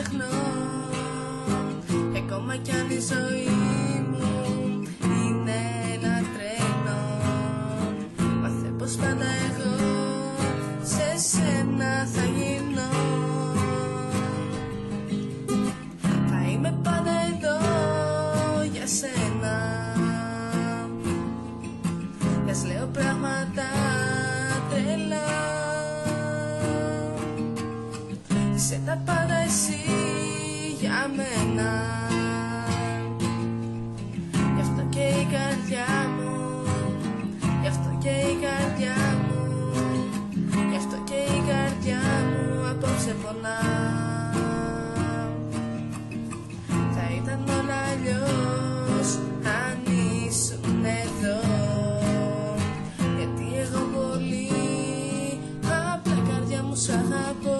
ψάχνω. Ακόμα κι αν η ζωή μου είναι ένα τρένο, μάθε πως πάντα εγώ σε σένα θα γίνω. Θα είμαι πάντα εδώ για σένα. Ας λέω πράγματα τρελά, είσαι τα πάντα εσύ για μένα. Γι' αυτό και η καρδιά μου, γι' αυτό και η καρδιά μου, γι' αυτό και η καρδιά μου απόψε πονά. Θα ήταν όλα αλλιώς αν ήσουν εδώ, γιατί εγώ πολύ απλά καρδιά μου σ' αγαπώ.